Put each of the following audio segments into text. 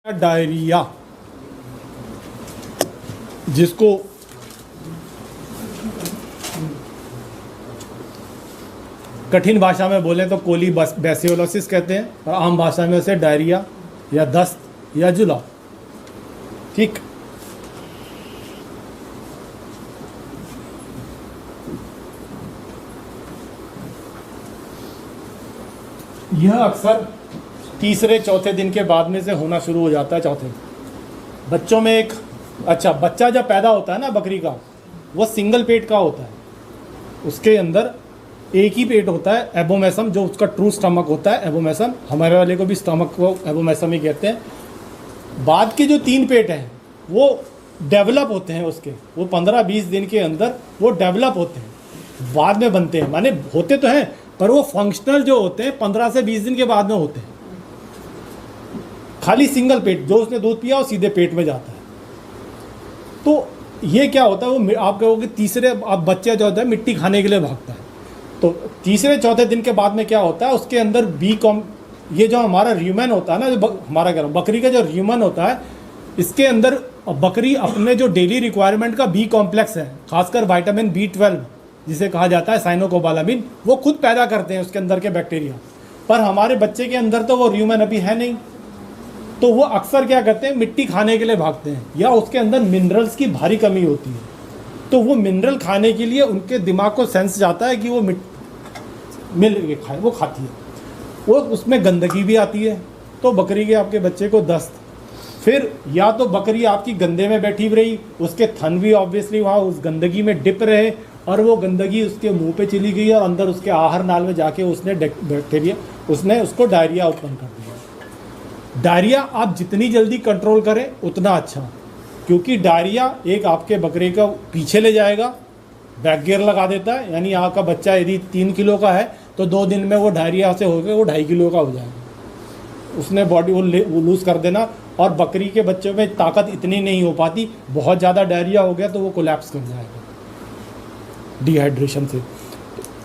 Diarrhoea, जिसको कठिन भाषा में बोलें तो कोली बैसियोलोसिस कहते हैं और आम भाषा में उसे डायरिया या दस्त या जुलाब। ठीक, यह अक्सर तीसरे चौथे दिन के बाद में से होना शुरू हो जाता है। चौथे बच्चों में एक बच्चा जब पैदा होता है ना बकरी का, वो सिंगल पेट का होता है। उसके अंदर एक ही पेट होता है, एबोमेसम, जो उसका ट्रू स्टमक होता है एबोमेसम। हमारे वाले को भी स्टमक को एबोमेसम ही कहते हैं। बाद के जो 3 पेट हैं वो डेवलप होते हैं उसके, वो 15-20 दिन के अंदर वो डेवलप होते हैं, बाद में बनते हैं। माने होते तो हैं पर वो फंक्शनल जो होते हैं 15 से 20 दिन के बाद में होते हैं। खाली सिंगल पेट, जो उसने दूध पिया वो सीधे पेट में जाता है। तो ये क्या होता है, वो आप कहोगे तीसरे, आप बच्चा जो होता है मिट्टी खाने के लिए भागता है। तो तीसरे चौथे दिन के बाद में क्या होता है, उसके अंदर ये जो हमारा र्यूमेन होता है ना, जो हमारा कह रहा हूँ बकरी का जो र्यूमेन होता है, इसके अंदर बकरी अपने जो डेली रिक्वायरमेंट का बी कॉम्प्लेक्स है, खासकर विटामिन B12 जिसे कहा जाता है साइनोकोबालामिन, वो खुद पैदा करते हैं उसके अंदर के बैक्टीरिया। पर हमारे बच्चे के अंदर तो वो र्यूमेन अभी है नहीं, तो वो अक्सर क्या करते हैं, मिट्टी खाने के लिए भागते हैं, या उसके अंदर मिनरल्स की भारी कमी होती है। तो वो मिनरल खाने के लिए उनके दिमाग को सेंस जाता है कि वो मिल के खाए, वो खाती है। वो उसमें गंदगी भी आती है, तो बकरी के आपके बच्चे को दस्त। फिर या तो बकरी आपकी गंदे में बैठी रही, उसके थन भी ऑब्वियसली वहाँ उस गंदगी में डिप रहे, और वो गंदगी उसके मुंह पे चली गई और अंदर उसके आहार नाल में जाके उसने उसको डायरिया उत्पन्न कर दिया। डायरिया आप जितनी जल्दी कंट्रोल करें उतना अच्छा, क्योंकि डायरिया एक आपके बकरे का पीछे ले जाएगा, बैक गियर लगा देता है। यानी आपका बच्चा यदि 3 किलो का है तो 2 दिन में वो डायरिया से होकर वो 2.5 किलो का हो जाएगा। उसने बॉडी वो लूज़ कर देना, और बकरी के बच्चों में ताकत इतनी नहीं हो पाती, बहुत ज़्यादा डायरिया हो गया तो वो कोलैप्स कर जाएगा डिहाइड्रेशन से।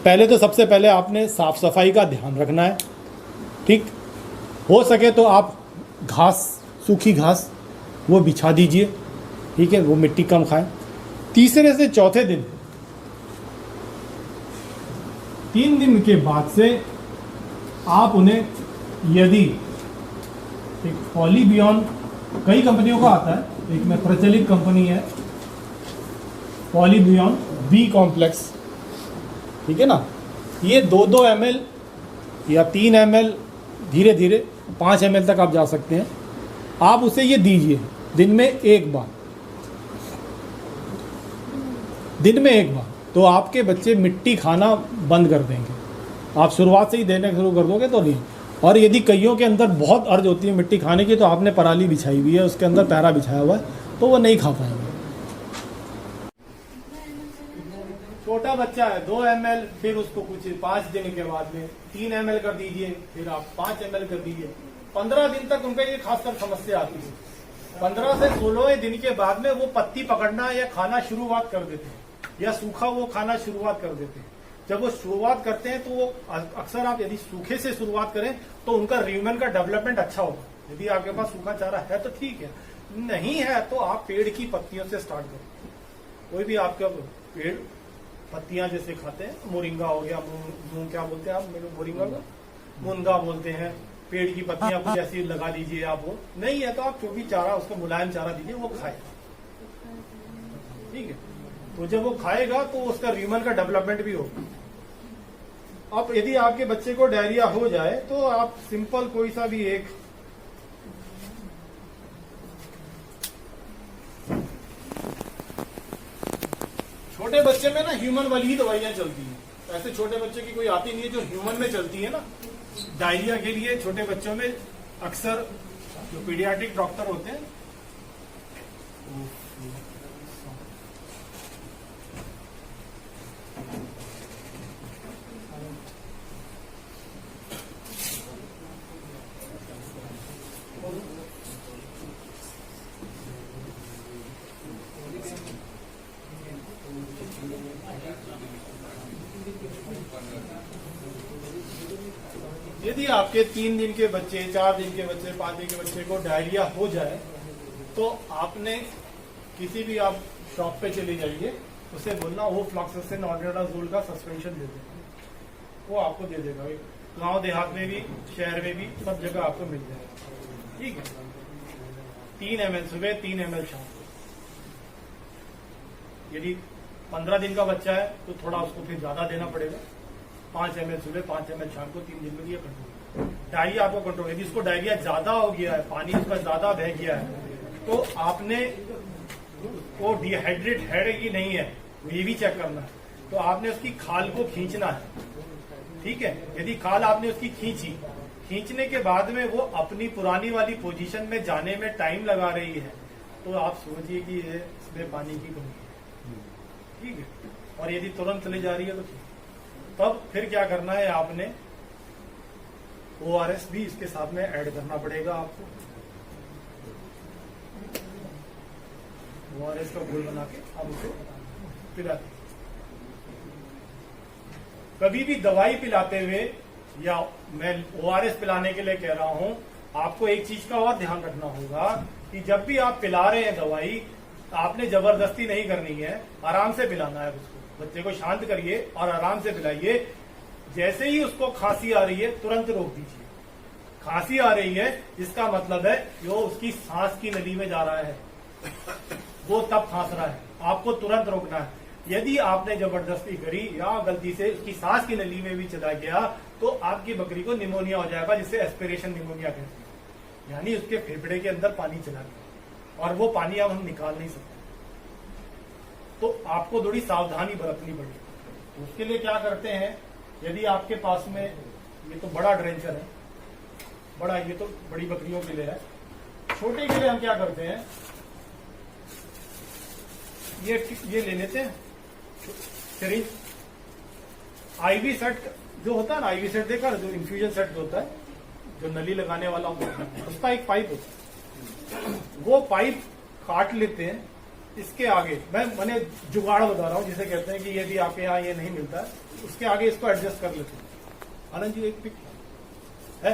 पहले तो सबसे पहले आपने साफ़ सफाई का ध्यान रखना है। ठीक, हो सके तो आप घास, सूखी घास वो बिछा दीजिए। ठीक है, वो मिट्टी कम खाएं। तीसरे से चौथे दिन, 3 दिन के बाद से आप उन्हें, यदि एक पॉलीबियॉन, कई कंपनियों का आता है, एक में प्रचलित कंपनी है पॉलीबियॉन बी कॉम्प्लेक्स, ठीक है ना, ये 2-2 ml या 3 ml, धीरे धीरे 5 ml तक आप जा सकते हैं। आप उसे ये दीजिए दिन में 1 बार, दिन में 1 बार, तो आपके बच्चे मिट्टी खाना बंद कर देंगे। आप शुरुआत से ही देने शुरू कर दोगे तो नहीं। और यदि कईयों के अंदर बहुत अर्ज होती है मिट्टी खाने की, तो आपने पराली बिछाई हुई है, उसके अंदर पैरा बिछाया हुआ है, तो वो नहीं खा पाएंगे। छोटा बच्चा है 2 ml, फिर उसको कुछ 5 दिन के बाद में 3 ml कर दीजिए, फिर आप 5 ml कर दीजिए। 15 दिन तक उनका ये खासकर समस्या आती है। 15 से 16वें दिन के बाद में वो पत्ती पकड़ना या खाना शुरुआत कर देते हैं, या सूखा वो खाना शुरुआत कर देते हैं। जब वो शुरुआत करते हैं तो वो अक्सर, आप यदि सूखे से शुरुआत करें तो उनका र्यूमेन का डेवलपमेंट अच्छा होगा। यदि आपके पास सूखा चारा है तो ठीक है, नहीं है तो आप पेड़ की पत्तियों से स्टार्ट करें। कोई भी आपका पेड़ पत्तियां जैसे खाते हैं, मोरिंगा हो गया, मूंग क्या बोलते हैं आप, मोरिंगा को मुनगा बोलते हैं, पेड़ की पत्तियां कुछ ऐसी लगा दीजिए आप। वो नहीं है तो आप जो भी चारा, उसको मुलायम चारा दीजिए, वो खाए। ठीक है, तो जब वो खाएगा तो उसका र्यूमेन का डेवलपमेंट भी होगा। अब यदि आपके बच्चे को डायरिया हो जाए तो आप सिंपल कोई सा भी एक, छोटे बच्चे में ना ह्यूमन वाली ही दवाइयां चलती हैं। ऐसे छोटे बच्चे की कोई आती नहीं है जो ह्यूमन में चलती है ना डायरिया के लिए। छोटे बच्चों में अक्सर जो पीडियाट्रिक डॉक्टर होते हैं, यदि यदि आपके 3 दिन के बच्चे, 4 दिन के बच्चे, 5 दिन के बच्चे को डायरिया हो जाए तो आपने किसी भी आप शॉप पे चले जाइए, उसे बोलना वो फ्लॉक्सासिन ऑर्गेनाजोल का सस्पेंशन दे देगा, वो आपको दे देगा। गांव देहात में भी, शहर में भी, सब जगह आपको मिल जाएगा। ठीक है, 3 ml सुबह, 3 ml शाम को। यदि 15 दिन का बच्चा है तो थोड़ा उसको फिर ज्यादा देना पड़ेगा, 5 ml सुबह, 5 ml शाम को, 3 दिन में ये कंट्रोल। डायरिया आपको कंट्रोल, यदि उसको डायरिया ज्यादा हो गया है, पानी उसका ज्यादा बह गया है, तो आपने वो डिहाइड्रेट है कि नहीं है ये भी चेक करना है। तो आपने उसकी खाल को खींचना है। ठीक है, यदि खाल आपने उसकी खींची, खींचने के बाद में वो अपनी पुरानी वाली पोजीशन में जाने में टाइम लगा रही है, तो आप समझिए कि ये इसमें पानी की कमी है। ठीक है, और यदि तुरंत चली जा रही है तो ठीक। तब फिर क्या करना है, आपने ORS भी इसके साथ में ऐड करना पड़ेगा आपको। ORS का घोल बना के आप उसे पिलाते। कभी भी दवाई पिलाते हुए, या मैं ORS पिलाने के लिए कह रहा हूं, आपको एक चीज का और ध्यान रखना होगा कि जब भी आप पिला रहे हैं दवाई, आपने जबरदस्ती नहीं करनी है, आराम से पिलाना है उसको। बच्चे को शांत करिए और आराम से पिलाइए। जैसे ही उसको खांसी आ रही है तुरंत रोक दीजिए। खांसी आ रही है इसका मतलब है जो उसकी सांस की नली में जा रहा है, वो तब खांस रहा है, आपको तुरंत रोकना है। यदि आपने जबरदस्ती करी या गलती से उसकी सांस की नली में भी चला गया तो आपकी बकरी को निमोनिया हो जाएगा, जिसे एस्पिरेशन निमोनिया कहते हैं, यानी उसके फेफड़े के अंदर पानी चला गया और वो पानी अब हम निकाल नहीं सकते। तो आपको थोड़ी सावधानी बरतनी पड़ेगी। तो उसके लिए क्या करते हैं, यदि आपके पास में, ये तो बड़ा ड्रेंचर है, बड़ा, ये तो बड़ी बकरियों के लिए है, छोटे के लिए हम क्या करते हैं, ये ले लेते हैं सिरिंज, IV सेट जो होता है ना, IV सेट देखा, जो इन्फ्यूजन सेट होता है, जो नली लगाने वाला होता है, उसका एक पाइप होता है, वो पाइप काट लेते हैं। इसके आगे मैंने जुगाड़ बता रहा हूं, जिसे कहते हैं कि यदि आपके यहाँ ये नहीं मिलता है, उसके आगे इसको एडजस्ट कर लेते हैं। आनंद जी एक पिक है,